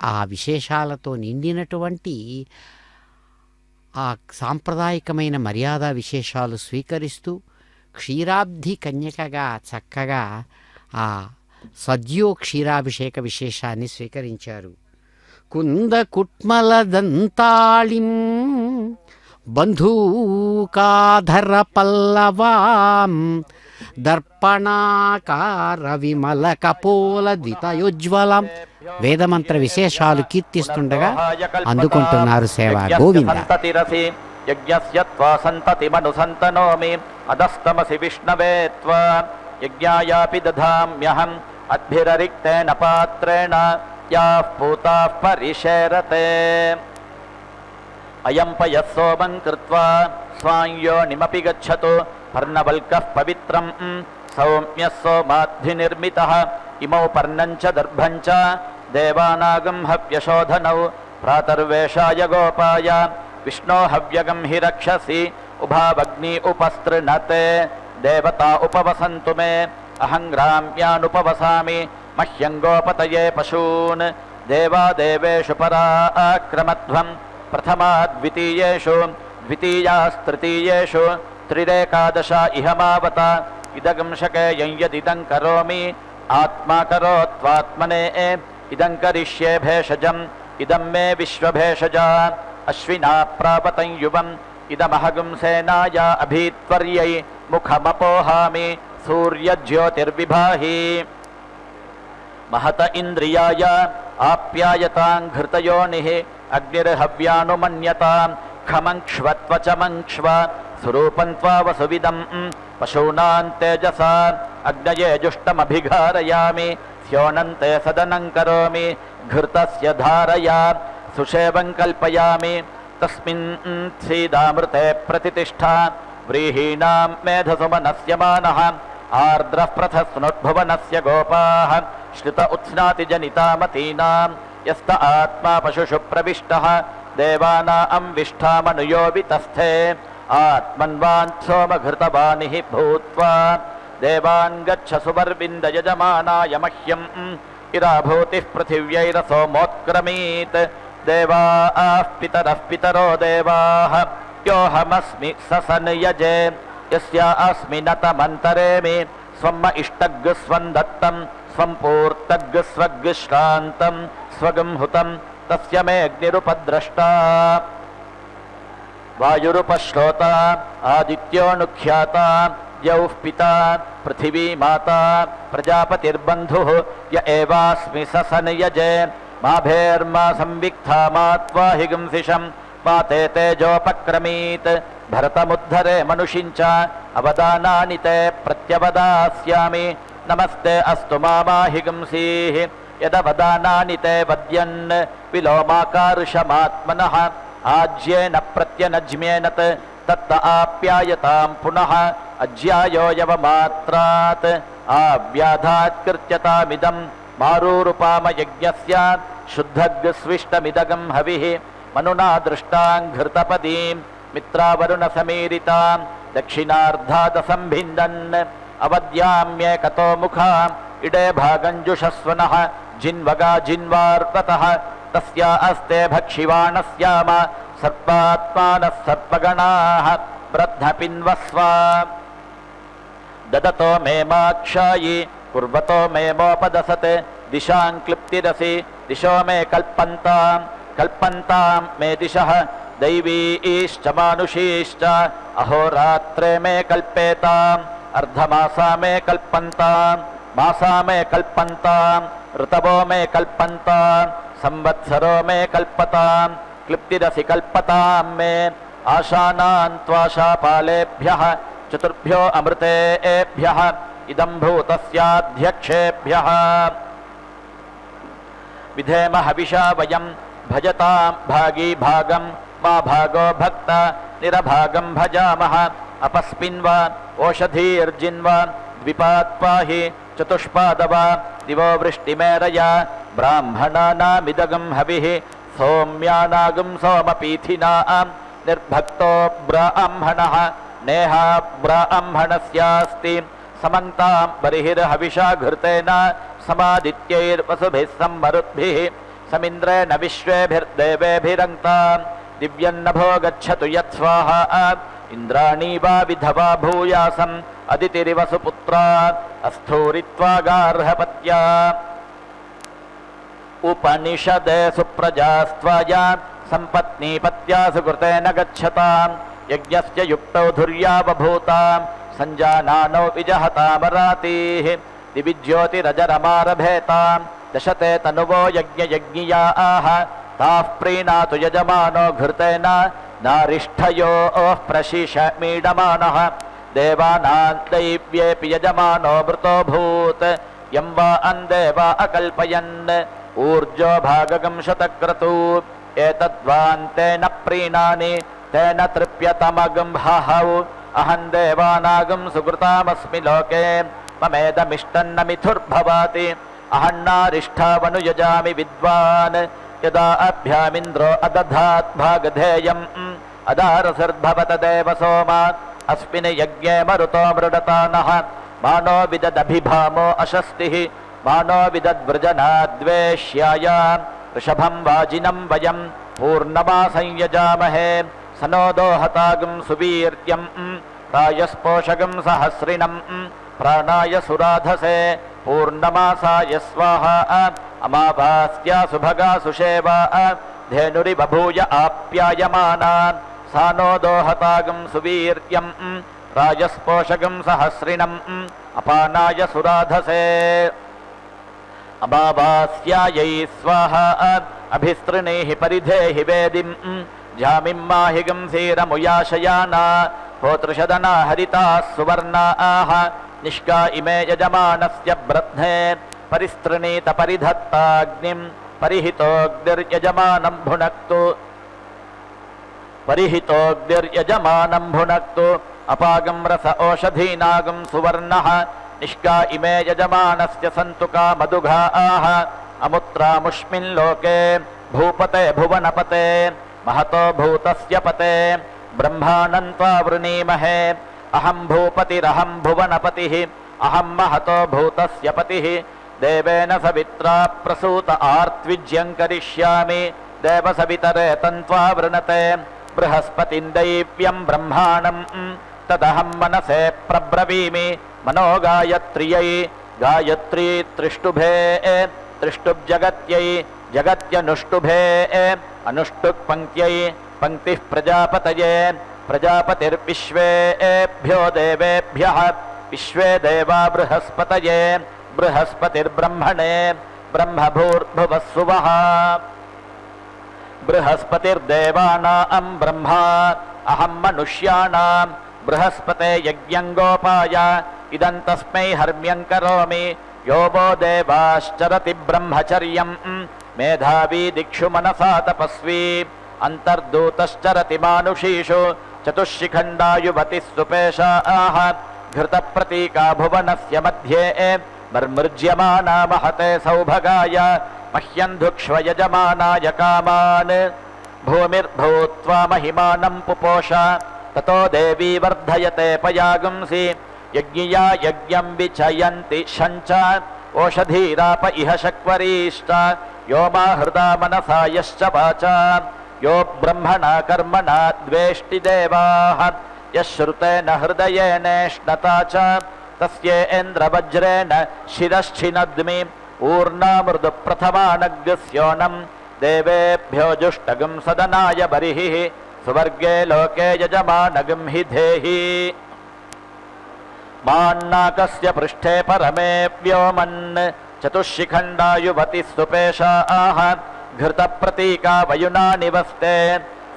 ఆ విశేషాలతో నిండినటువంటి ఆ సాంప్రదాయకమైన మర్యాద విశేషాలు స్వీకరిస్తూ క్షీరాబ్ధి కన్యకగా చక్కగా ఆ సద్యో క్షీరాభిషేక విశేషాన్ని స్వీకరించారు. కుంద కుట్మల దంతాళిం బంధూకాధర పల్లవాం దర్పణాకార విమల కపోల ద్వితయోజ్వలం. వేదమంత్ర విశేషాలు కీర్తిస్తుండగా అందుకుంటున్నారు సేవ. గోవింద. యజ్ఞస్య త్వా సంతతిమనుసంతనోమి అదస్తమసి విష్ణవే త్వా యజ్ఞాయాపి దధామ్యహం అద్భిరరిక్తేన పాత్రేణ యాః పూతాః పరిశేరతే. అయం పయః సోమం కృత్వా స్వాంయోనిమపి గచ్చతు పర్ణవల్కః పవిత్రం సౌమ్యః సోమాద్ధినిర్మితః ఇమౌ పర్ణం చ దర్భం చ దేవానాగం హవ్యశోధనౌ ప్రాతర్వేషాయ గోపాయ విష్ణో హవ్యగం హి రక్షసి ఉభావగ్ని ఉపస్తృణతే దేవతా ఉపవసంతు మే అహం గ్రామ్యానుపవసామి మహ్యం గోపతయే పశూన్ దేవాదేవేషు పరాక్రమధ్వం ప్రథమా ద్వితీయేషు ద్వితీయాస్తృతీయేషు త్రిరేకాదశ ఇహమావత ఇదగం శకేయం యదిదం కరోమి ఆత్మా కరోత్వాత్మనే ఇదం కరిష్యే భేషజం ఇదం మే విశ్వభేషజ అశ్వినా ప్రాపతం యువం इदमहगं सेनाय अभीत्वर्यै मुखमपोहामि सूर्यज्योतिर्विभाहि महत इन्द्रियाय आप्यायतां घृतयोनिः अग्निर्हव्यानुमन्यतां खमङ्क्ष्वत्वचमङ्क्ष्व स्वरूपं त्वावसुविदं पशूनां तेजसा अग्नये जुष्टमभिघारयामि स्योनन्ते सदनं करोमि घृतस्य धारया सुषेवं कल्पयामि तस्मिन् सीदामृते प्रतिष्ठा व्रीहीणां मेधसुमनस्य मानः आर्द्रः प्रथस्नुद्भुवनस्य गोपाः श्रुत उत्स्नाति जनितामतीनां यस्त आत्मा पशुषु प्रविष्टः देवानां विष्ठामनुयो वितस्थे आत्मन्वाञ्छोमघृतवानिः भूत्वा देवान् गच्छ सुवर्विन्दयजमानाय मह्यम् इराभूतिः पृथिव्यैरसोमोत्क्रमीत् देवाः पितरः पितरो देवाः योऽहमस्मि ससनयजे यस्या अस्मि नतमन्तरेमि स्वम् इष्टग् स्वं दत्तं स्वं पूर्तग् स्वग् श्रान्तं स्वगं हुतं तस्य मे अग्निरुपद्रष्टा वायुरुपश्रोता आदित्योऽनुख्याता द्यौः पिता पृथिवी माता प्रजापतिर्बन्धुः य एवास्मि ससनयजे माभेर्मा संविक्था मा त्वाहिगंसिषं मा ते तेजोपक्रमीत् भरतमुद्धरे मनुषिञ्च अवदानानि ते प्रत्यवदास्यामि नमस्ते अस्तु मामाहिगंसीः यदवदानानि ते वद्यन् विलोमाकार्षमात्मनः आज्येन प्रत्यनज्म्येन तत्त आप्यायतां पुनः अज्यायोयवमात्रात् आव्याधात्कृत्यतामिदं मारूरुपामयज्ञस्य शुद्धग्स्विष्टमिदगं हविः मनुना दृष्टां घृतपदीं मित्रावरुणसमीरितां दक्षिणार्धादसम्भिन्दन् अवद्याम्येकतो मुखाम् इडे भागञ्जुषस्वनः जिन्वगा जिन्वार्ततः तस्या अस्ते भक्षिवाणस्याम सर्पात्मानः सर्पगणाः वृद्धपिन्वस्वा ददतो मे माक्षायि कुर्वतो मे मोपदसत् दिशां क्लिप्तिरसि दिशो मे कल्पन्तां मे दिशः दैवीश्च मानुषीश्च अहोरात्रे मे कल्पेताम् अर्धमासा मे कल्पन्तां मासा मे कल्पन्तां ऋतवो मे कल्पन्तां संवत्सरो मे कल्पतां क्लिप्तिरसि कल्पतां मे आशानां त्वाशापालेभ्यः चतुर्भ्यो अमृतेभ्यः इदं भूतस्याध्यक्षेभ्यः विधेम हविषा वयं भजतां भागी भागं मा भागो भक्त निरभागं भजामः अपस्मिन्वा ओषधीर्जिन्वा द्विपात्पाहि चतुष्पादवा दिवो वृष्टिमेरया ब्राह्मणानामिदगं हविः सौम्यानागं सोमपीथिनां निर्भक्तो ब्राह्मणः नेहा ब्राह्मणस्यास्ति समन्तां बर्हिर्हविषा घृतेन समादित्यैर्वसुभिः सम्मरुद्भिः समिन्द्रेण विश्वेभिर्देवेभिरङ्क्तां दिव्यन्नभो गच्छतु यत्स्वाहा इन्द्राणी वा विधवा भूयासम् अदितिरिव सुपुत्रा अस्थूरित्वा गार्हपत्या उपनिषदे सुप्रजास्त्वाया सम्पत्नीपत्या सुकृतेन गच्छतां यज्ञस्य युक्तौ धुर्यावभूतां सञ्जानानो विजहतामरातीः दिविज्योतिरजरमारभेतां दशते तनुवो यज्ञयज्ञियाः ताः प्रीणातु यजमानो घृतेन नारिष्ठयोः प्रशिशमीडमानः देवानां दैव्येऽपि यजमानो मृतोऽभूत् यं वा अन्देवा अकल्पयन् ऊर्जो भागगं शतक्रतु एतद्वान्तेन प्रीणानि तेन तृप्यतमगं हहौ अहं देवानागं सुकृतामस्मि लोके ममेदमिष्टन्न मिथुर्भवाति अहं नारिष्ठावनुयजामि विद्वान् यदा अभ्यामिन्द्रो अदधात् भागधेयम् अदारसिर्भवत देव सोमात् अस्मिन् यज्ञे मरुतो मृडतानः मानो विददभिभामो अशस्तिः मानो विदद्वृजनाद्वेष्याय ऋषभं वाजिनं वयं पूर्णमासं यजामहे सनोदो हतागं सुवीर्यं प्रायस्पोषगं सहस्रिणं प्राणाय सुराधसे पूर्णमासाय स्वाहा अमावास्या सुभगा सुषेवा धेनुरिबभूय आप्यायमाना स सानो दोहतागं सुवीर्यं राजस्पोषकं सहस्रिणम् अपानाय सुराधसे अबावास्यायै स्वाहा अभिस्तृणीहि परिधेहि वेदिं जामिं माहिगं सीरमुयाशयाना होतृषदना हरिताः सुवर्णाः निष्का इमे यजमानस्य ब्रध्ने परिस्तृणीत परिधत्ताग्निं परिहितोऽग्निर्यजमानं भुनक्तु अपागं रस ओषधीनागं सुवर्णः निष्का इमे यजमानस्य सन्तु कामदुघाः अमुत्रामुष्मिन् लोके भूपते भुवनपते महतो भूतस्य पते ब्रह्माणं त्वा वृणीमहे अहं भूपतिरहं भुवनपतिः अहं महतो भूतस्य पतिः देवेन सवित्रा प्रसूत आर्त्विज्यं करिष्यामि देवसवितरे तन्त्वा वृणते बृहस्पतिं दैव्यं ब्रह्माणं तदहं मनसे प्रब्रवीमि मनो गायत्र्यै गायत्री त्रिष्टुभे त्रिष्टुब्जगत्यै जगत्यनुष्टुभे अनुष्टुक् पङ्क्त्यै पङ्क्तिः प्रजापतये प्रजापतिर्विश्वेभ्यो देवेभ्यः विश्वे देवा बृहस्पतये बृहस्पतिर्ब्रह्मणे ब्रह्मभूर्भुवः सुवः बृहस्पतिर्देवानां ब्रह्मा अहं मनुष्याणां बृहस्पते यज्ञं गोपाय इदं तस्मै हर्म्यं करोमि यो वो देवाश्चरति ब्रह्मचर्यं मेधावी दिक्षु मनसा तपस्वी अन्तर्दूतश्चरति मानुषीषु चतुष्शिखण्डायुवतिः सुपेशाः घृतप्रतीका भुवनस्य मध्ये मर्मृज्यमाना महते सौभगाय मह्यं धुक्ष्व यजमानाय कामान् भूमिर्भूत्वा महिमानं पुपोष ततो देवी वर्धयते पयागुंसि यज्ञिया यज्ञं विचयन्ति शञ्च ओषधीराप इह शक्वरीष्ट यो मा हृदा मनसा यश्च वाचा यो ब्रह्मणा कर्मणा द्वेष्टि देवाः यश्रुतेन हृदयेनेष्णता च तस्येन्द्रवज्रेण शिरश्छिनद्मि ऊर्ना मृदु प्रथमानग्स्योनं देवेभ्यो जुष्टगं सदनाय बर्हिः सुवर्गे लोके यजमानगं हि धेहि मान्नाकस्य पृष्ठे परमे व्योमन् चतुष्शिखण्डायुवतिः सुपेशाः घृतप्रतीका वयुना निवस्ते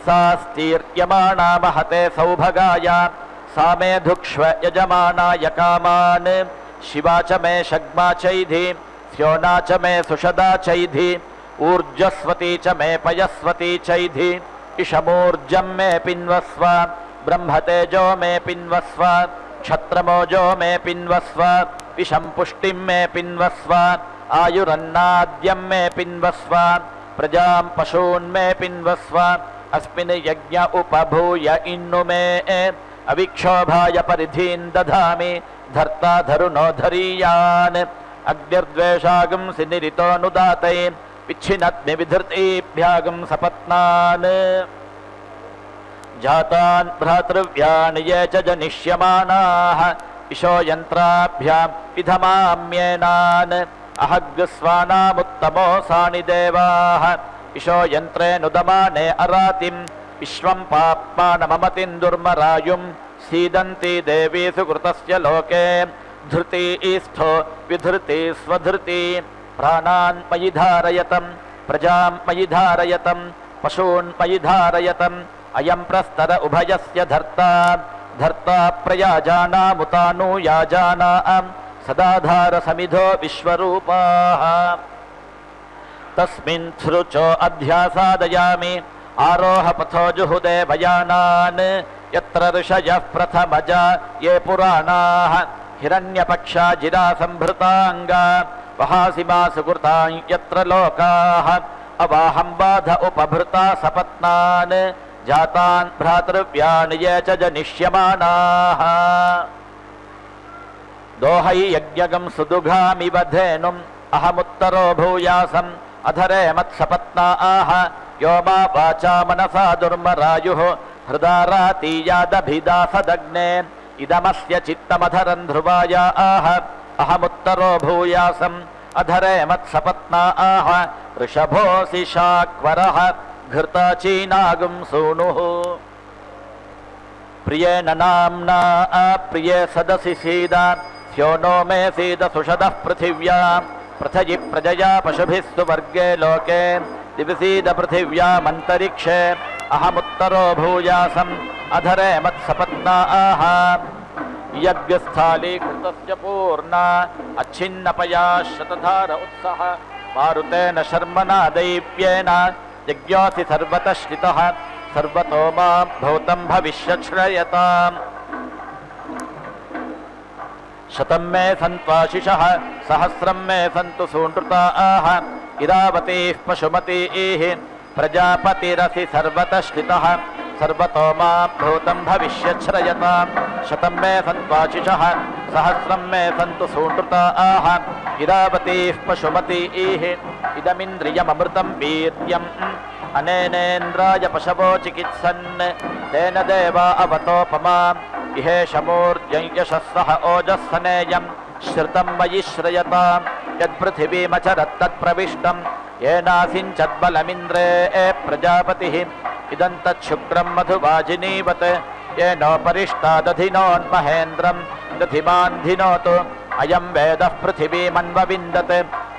सा स्तीर्यमाणा महते सौभगाय सा मे धुक्ष्व यजमानाय कामान् शिवा च मे शग्मा चैधि स्योना च मे सुषदा चैधि ऊर्जस्वती च मे पयस्वती चैधि इषमूर्जं मे पिन्वस्व ब्रह्मतेजो मे पिन्वस्व क्षत्रमोजो मे पिन्वस्व विषं पुष्टिं मे पिन्वस्व आयुरन्नाद्यं मे पिन्वस्व प्रजां पशून् मे पिन्वस्व अस्मिन् यज्ञ उपभूय इन्नु मे अविक्षोभाय परिधीन् दधामि धर्ता धरुणो धरीयान् अग्निर्द्वेषागुंसि निरितोऽनुदातै विच्छिनद्मि विधृतीभ्यागं सपत्नान् जातान् भ्रातृव्यान् ये च जनिष्यमानाः इशो यन्त्राभ्यां विधमाम्येनान् अहग्स्वानामुत्तमोऽसानि देवाः इशो यन्त्रे नुदमाने अरातिं विश्वं पाप्मानममतिं दुर्मरायुं सीदन्ति देवी सुकृतस्य लोके धृती ईस्थो विधृति स्वधृति प्राणान् मयि धारयतं प्रजां मयि धारयतं पशून् मयि धारयतं अयं प्रस्तर उभयस्य धर्ता धर्ता प्रयाजानामुतानुयाजानां सदाधार समिधो विश्वरूपाः तस्मिन् सृचो अध्यासादयामि आरोह पथो जुहुदे भयानान् यत्र ऋषयः प्रथमजा ये पुराणाः हिरण्यपक्षा जिरा संभृतांगा वहासिमा सुकृता यत्र लोकाः अवाहं बाध उपभृता सपत्नान् जातान् भ्रातृव्यान् ये च जनिष्यमानाः दोहै यज्ञगं सुदुघामिव धेनुम् अहमुत्तरो भूयासम् अधरे मत्सपत्नाः यो मा वाचा मनसा दुर्मरायुः हृदा रातीयादभिदासदग्ने इदमस्य चित्तमधरन् ध्रुवायाः अहमुत्तरो भूयासम् अधरे मत्सपत्नाः ऋषभोऽसि शाक्वरः घृताचीनागुं सूनुः प्रियेण नाम्ना अप्रिये सदसि सीद स्यो नो मे सीद सुषदः पृथिव्या पृथयि प्रजया पशुभिः सुवर्गे लोके दिविसीद पृथिव्यामन्तरिक्षे अहमुत्तरो भूयासम् अधरे मत्सपत्नाः यज्ञस्थालीकृतस्य पूर्णा अच्छिन्नपया शतधार उत्सः मारुतेन शर्मणा दैव्येन यज्ञोऽसि सर्वतः श्रितः सर्वतो मां भूतं भविष्यच्छ्रयताम् शतं मे सन्त्वाशिषः सहस्रं मे सन्तु सूनृताः इरावतीः पशुमतीः प्रजापतिरसि सर्वतः श्रितः सर्वतो मां भूतं भविष्यच्छ्रयताम् शतं मे सन्त्वाशिषः सहस्रं मे सन्तु सूनृताः इरावतीः पशुमतीः इदमिन्द्रियममृतं वीर्यम् अनेनेन्द्राय पशवो चिकित्सन् तेन देवा अवतोपमाम् इहेशमूर्जं यशस्सः ओजस्सनेयं श्रुतं मयि श्रयताम् यत्पृथिवीमचरत्तत्प्रविष्टं येनासिञ्चद्बलमिन्द्रे प्रजापतिः इदं तच्छुक्रं मधुवाजिनीवत् येनोपरिष्टादधिनोन्महेन्द्रं दधिमान् धिनोतु अयं वेदः पृथिवीमन्वविन्दत्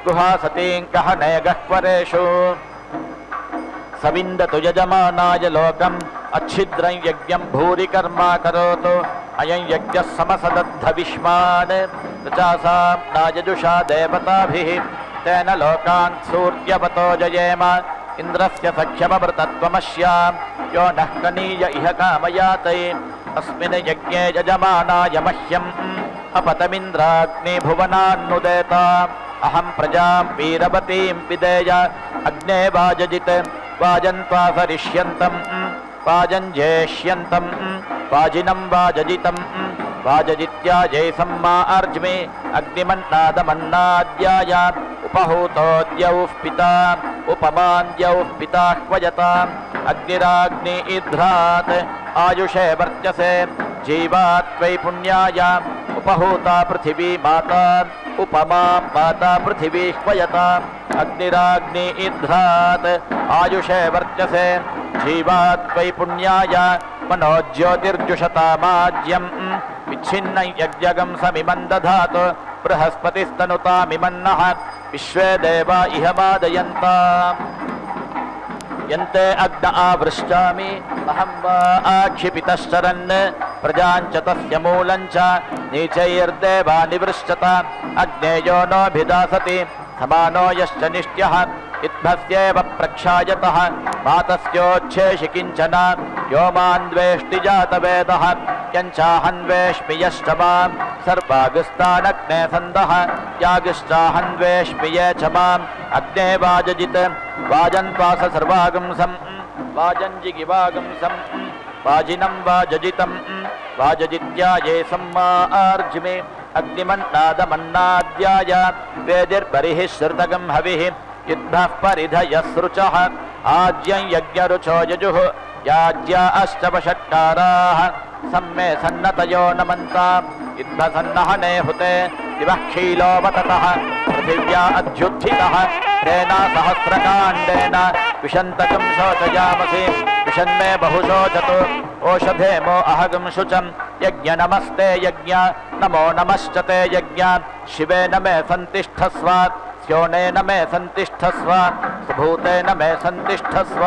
गुहासतीं गहने गह्वरेषु सविन्दतु यजमानाय लोकम् अच्छिद्रं यज्ञं भूरि कर्मा करोतु अयं यज्ञः समसदद्धविष्मान् प्रचासां नायजुषा देवताभिः तेन लोकान् सूर्यवतो जयेम इन्द्रस्य सख्यममृतत्वमस्यां यो नः कनीय इह कामयाते अस्मिन् यज्ञे यजमानाय मह्यम् अपतमिन्द्राग्निभुवनान्नुदेताम् अहं प्रजां वीरवतीं विदेय अग्ने वाजजित् वाजन्त्वा सरिष्यन्तं वाजञ्जेष्यन्तं वाजिनं वाजजितं वाजजित्याजै सम्मा अर्ज्मि अग्निमन्नादमन्नाद्याय उपहूतोद्यौः पिता उपमान्द्यौः पिता ह्वयताम् अग्निराग्नि इध्रात् आयुषे वर्चसे जीवात् वै पुण्याय उपहूता पृथिवी माता उपमा माता पृथिवी ह्वयताम् अग्निराग्नि इध्रात् आयुषे वर्चसे जीवात् वै पुण्याय मनोज्योतिर्जुषतामाज्यं विच्छिन्नं यज्ञगं समिमं दधातु बृहस्पतिस्तनुतामिमन्नः विश्वे देवा इह मादयन्ताम् यन्ते अग्न आवृष्टामि अहं वा आक्षिपितश्चरन् प्रजाञ्च तस्य मूलञ्च नीचैर्देवा निवृष्टत अग्नेयो नोऽभिदासति समानो यश्च निष्ट्यः इत्भस्येव प्रक्षायतः मातस्योच्छेषि किञ्चन यो मान्द्वेष्टि जातवेदः यञ्चाहन्वेष्मि यश्च मां सर्वागस्तानग्ने सन्दः यागिष्टाहन्वेष्मि ये च माम् अग्ने वाजजित् वाजन्त्वास सर्वागंसं वाजञ्जिगिवागंसं वाजिनं वाजजितं वाजजित्याये सम्मार्ज्मि अग्निमन्नादमन्नाद्याय वेदिर्बरिः श्रुतगं हविः युद्धः परिधयसृचः आज्यं यज्ञरुचो यजुः याज्या अष्टवषट्काराः सम्मे सन्नतयो नमन्ताम् युद्धसन्नहने हुते दिवः क्षीलोवततः पृथिव्या अध्युत्थितः तेन सहस्रकाण्डेन विशन्तकं शोचयामसि विशन्मे बहुशोचतु ओषधेमो अहगं शुचं यज्ञ नमस्ते यज्ञ नमो नमश्च ते यज्ञ शिवेन मे सन्तिष्ठस्व स्योनेन मे सन्तिष्ठस्व सुभूतेन मे सन्तिष्ठस्व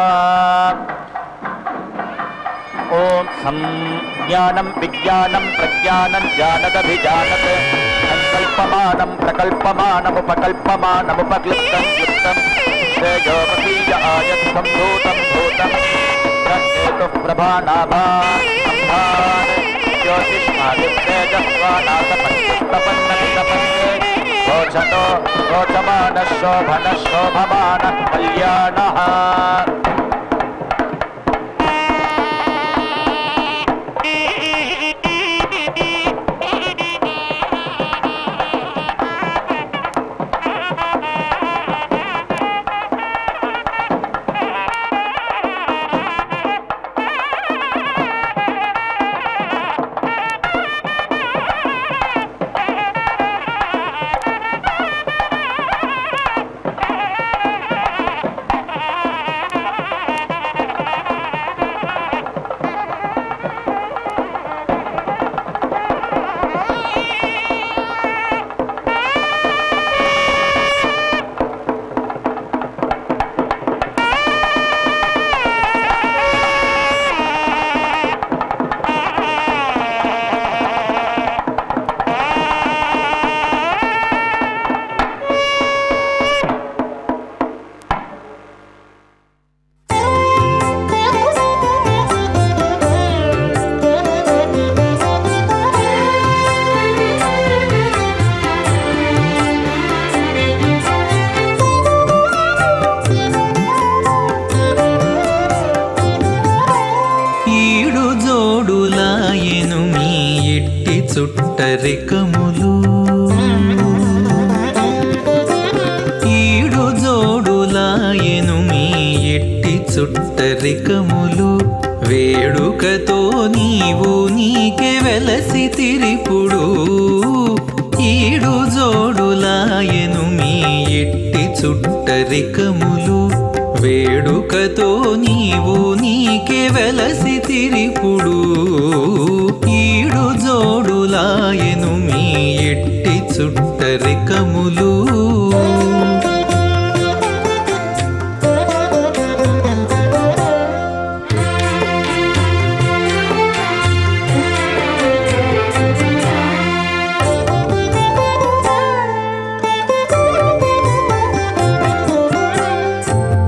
ओम संज्ञानं विज्ञानं प्रज्ञानं जानदभिजानत् संकल्पमानं प्रकल्पमानमुपकल्पमानमुपक्लिप्तं क्लिप्तं तेजोपसीय आयत्सं भूतं भूतं प्रत्येतुः प्रभानाभान् ज्योतिष्मादित्येजस्वानाथपञ्चस्तपन्नमितपन्ने रोचनो रोचमानः शोभनः शोभमानः कल्याणः చుట్టరికములు ఈడు జోడులాయెను మీ ఎట్టి చుట్టరికములు వేడుకతో నీవు నీకే వెలసి తిరిపుడు ఈడు జోడులాయెను మీ ఎట్టి చుట్టరికములు వేడుకతో నీవు నీకే వెలసి తిరిపుడు ఈడు జోడులాయెను మీ ఎట్టి చుట్టరికములు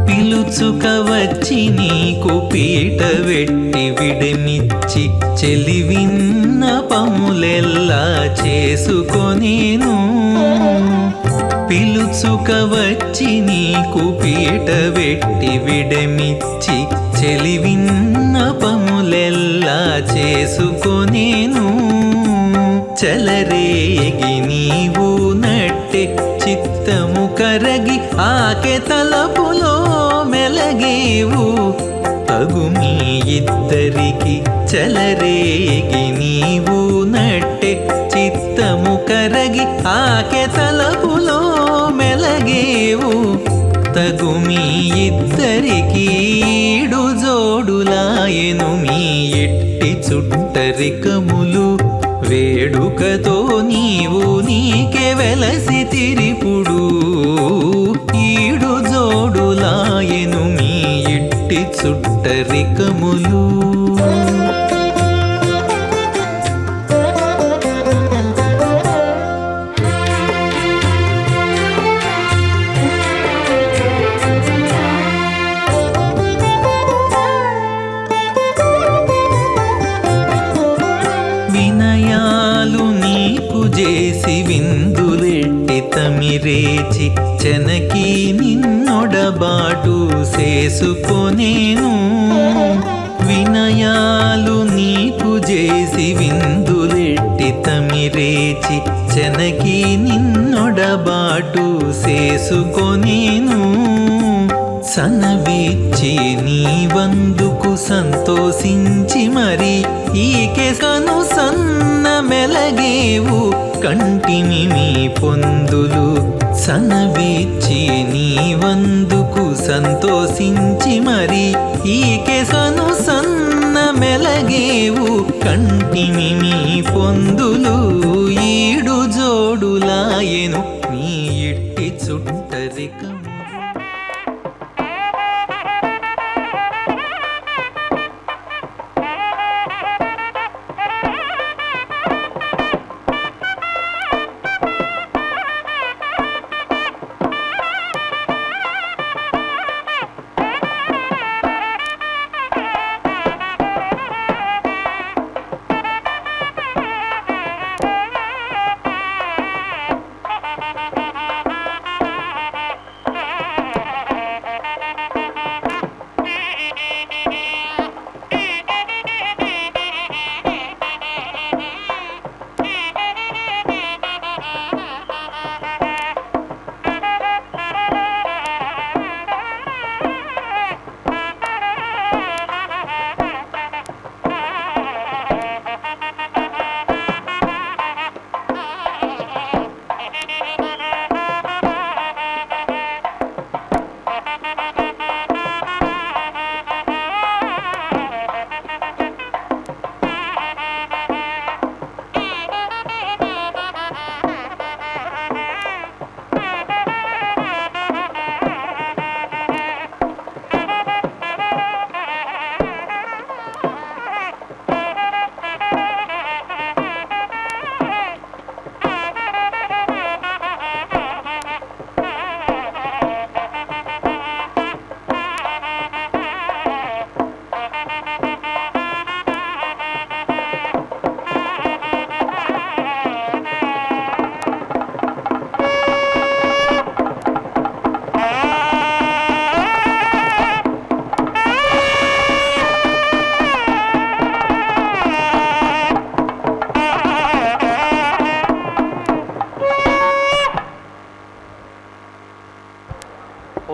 పిలుచుక వచ్చి నీకు పీట వెట్టి విడమిచ్చి చెలివిన్న పములెల్లా చేసుకొనేను పిలుచుక వచ్చి నీకు పీట వెట్టి విడమిచ్చి చెలివిన్న పములెల్లా చేసుకొనేను చలరేగి నీవు నట్టె చిత్తము కరగి ఆకె తలపులో మెలగేవు తగు మీ ఇద్దరికి చలరేగి నీవు నట్టె చిత్తము కరగి ఆకె తలపులో మెలగేవు తగు మీ ఇద్దరికి ఈడు జోడులాయెను మీ ఎట్టి చుట్టరికములు వేడుకతో నీవు నీకే వెలసి తిరిపుడు ఈడు జోడులాయెను మీ ఎట్టి చుట్టరికములు వినయాలు నీకు చేసి విందులెట్టి తమిరేచి చెనకి నిన్నొడబాటు చేసుకొనేను వినయాలు నీకు చేసి విందులెట్టి తమిరేచి చెనకి నిన్నొడబాటు చేసుకొనేను సనవిచ్చి నీ వందుకు సంతోషించి మరి ఈకె కను సన్న మెలగేవు కంటిమి మీ పొందులు సనవిచ్చి నీ వందుకు సంతోషించి మరి ఈకె కను సన్న మెలగేవు కంటిమి మీ పొందులు ఈడు జోడులాయెను మీ ఎట్టి చుట్టరికము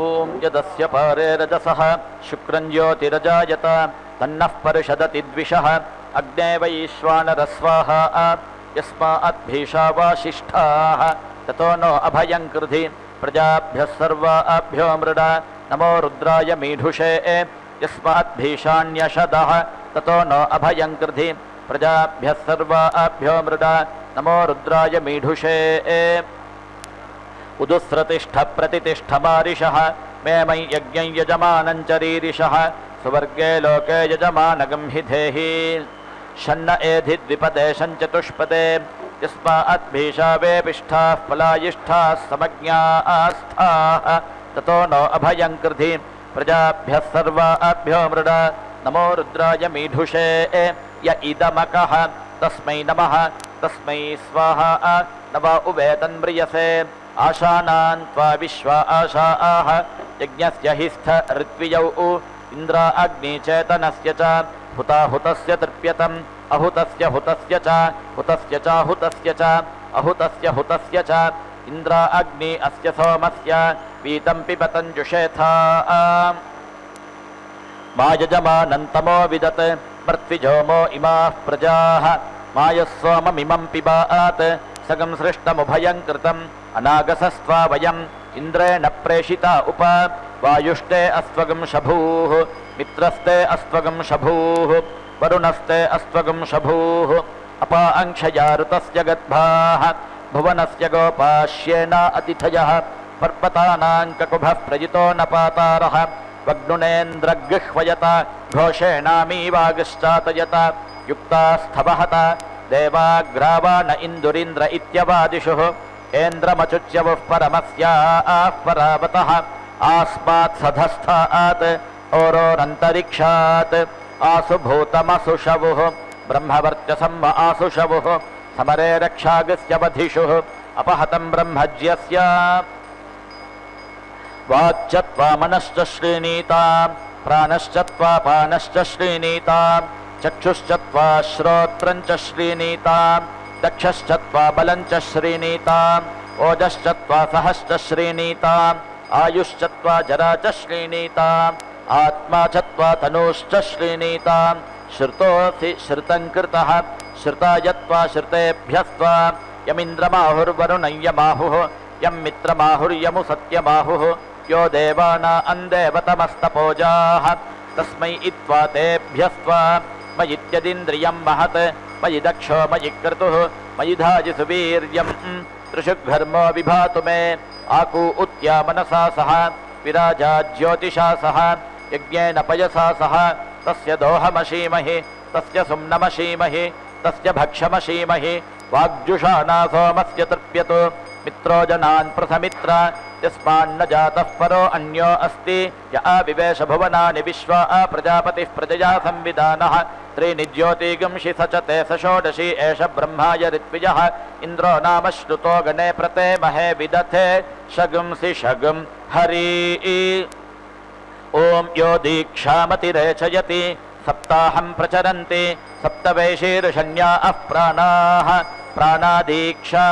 ॐ यदस्य पारे रजसः शुक्रं ज्योतिरजायत तन्नः परिषदति द्विषः अग्ने वैश्वानरस्वाहा यस्माद्भीषावाशिष्ठाः ततो नो अभयं कृधि प्रजाभ्यः सर्वाभ्यो मृडा नमो रुद्राय मीढुषे यस्माद्भीषाण्यशदः ततो नो अभयं कृधि प्रजाभ्यः सर्वाभ्यो मृडा नमो रुद्राय मीढुषे उदुस्रतिष्ठ प्रतिष्ठ मारिषः मे मयि यज्ञं यजमानं चरीरिषः सुवर्गे लोके यजमानगं हि धेहि शन्न एधि द्विपदे चतुष्पदे यस्माद्भीषावे पिष्ठाः पलायिष्ठाः समज्ञास्थाः ततो नो अभयं कृधि प्रजाभ्यः सर्वाभ्यो मृडा नमो रुद्राय मीढुषे य इदमकः तस्मै नमः तस्मै स्वाहा न वा उवेतन्म्रियसे आशानान् त्वा विश्वा आशाः यज्ञस्य हि स्थ ऋत्विजौ इन्द्रा अग्निचेतनस्य च हुताहुतस्य तृप्यतम् अहुतस्य हुतस्य च हुतस्य च हुतस्य च अहुतस्य हुतस्य च इन्द्रा अग्नि अस्य सोमस्य पीतं पिबतं जुषेथा मायजमानन्तमो विदत् मर्त्विजोमो इमाः प्रजाः मायः सोममिमं पिबात् सगं सृष्टमुभयं कृतम् अनागसस्त्वा वयम् इन्द्रेण प्रेषिता उप वायुष्टे अस्त्वगं शभूः मित्रस्ते अस्त्वगं शभूः वरुणस्ते अस्त्वगं शभूः अपा अंक्षया ऋतस्य गद्भाः भुवनस्य गोपाश्येन अतिथयः पर्वतानां ककुभः प्रजितो न पातारः वग्नुनेन्द्रगृह्वयत घोषेणामीवागश्चातयत युक्तास्थवहत देवाग्रावाण इन्दुरीन्द्र इत्यवादिषुः ऐन्द्रमचुच्यवुः परमस्याः परावतः आस्मात् सधस्थात् ओरोरन्तरिक्षात् आसुभूतमसुषवुः ब्रह्मवर्चसम् आसुषवुः समरे रक्षागस्य वधिषुः अपहतं ब्रह्मज्यस्य वाच्यत्वा मनश्च श्रीणीतां प्राणश्चत्वा पानश्च श्रीणीतां चक्षुश्चत्वा श्रोत्रञ्च श्रीणीतां दक्षश्चत्वा बलञ्च श्रीणीताम् ओजश्चत्वा सहश्च श्रीणीताम् आयुश्चत्वा जरा च श्रीणीताम् आत्मा चत्वा तनूश्च श्रीणीताम् श्रुतोऽसि श्रुतं कृतः श्रुतायत्वा श्रुतेभ्यस्त्वा यमिन्द्रमाहुर्वरुणं यमाहुः यं मित्रमाहुर्यमु सत्यमाहुः यो देवानां देवतमस्तपोजाः तस्मै इत्वा तेभ्यस्त्वा मयित्यदिन्द्रियं महत् मयि दक्षो मयि क्रतुः मयि धाजि सुवीर्यं त्रिषुघर्मो विभातु मे आकू उत्या मनसा सह विराजा ज्योतिषा सह यज्ञेन पयसा सह तस्य दोहमशीमहि तस्य सुम्नमशीमहि तस्य भक्षमशीमहि वाग्जुषाणा सोमस्य तृप्यतु मित्रो जनान् प्रसमित्र यस्मान्न जातः परो अन्यो अस्ति य आविवेश भुवनानि विश्वा प्रजापतिः प्रजया संविधानः त्रीणि ज्योतिगंषि स च ते स षोडशी एष ब्रह्माय ऋत्विजः इन्द्रो नाम श्रुतो गणे प्रते महे विदथे शगुंसि शगुं हरि ॐ यो दीक्षामतिरेचयति सप्ताहं प्रचरन्ति सप्तवैशीर्षण्याः प्राणाः प्राणादीक्षा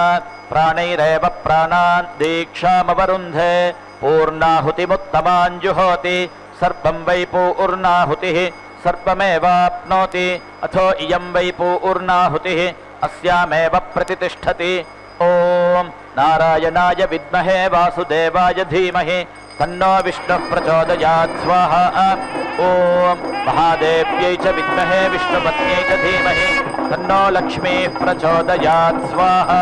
प्राणैरेव प्राणान् दीक्षामवरुन्धे पूर्णाहुतिमुत्तमाञ्जुहोति सर्पं वै पूर्णाहुतिः सर्पमेवाप्नोति अथो इयं वै पूर्णाहुतिः अस्यामेव प्रतितिष्ठति ॐ नारायणाय विद्महे वासुदेवाय धीमहि तन्नो विष्णुः प्रचोदयात् स्वाहा ॐ महादेव्यै च विद्महे विष्णुपत्न्यै च धीमहि तन्नो लक्ष्मीः प्रचोदयात् स्वाहा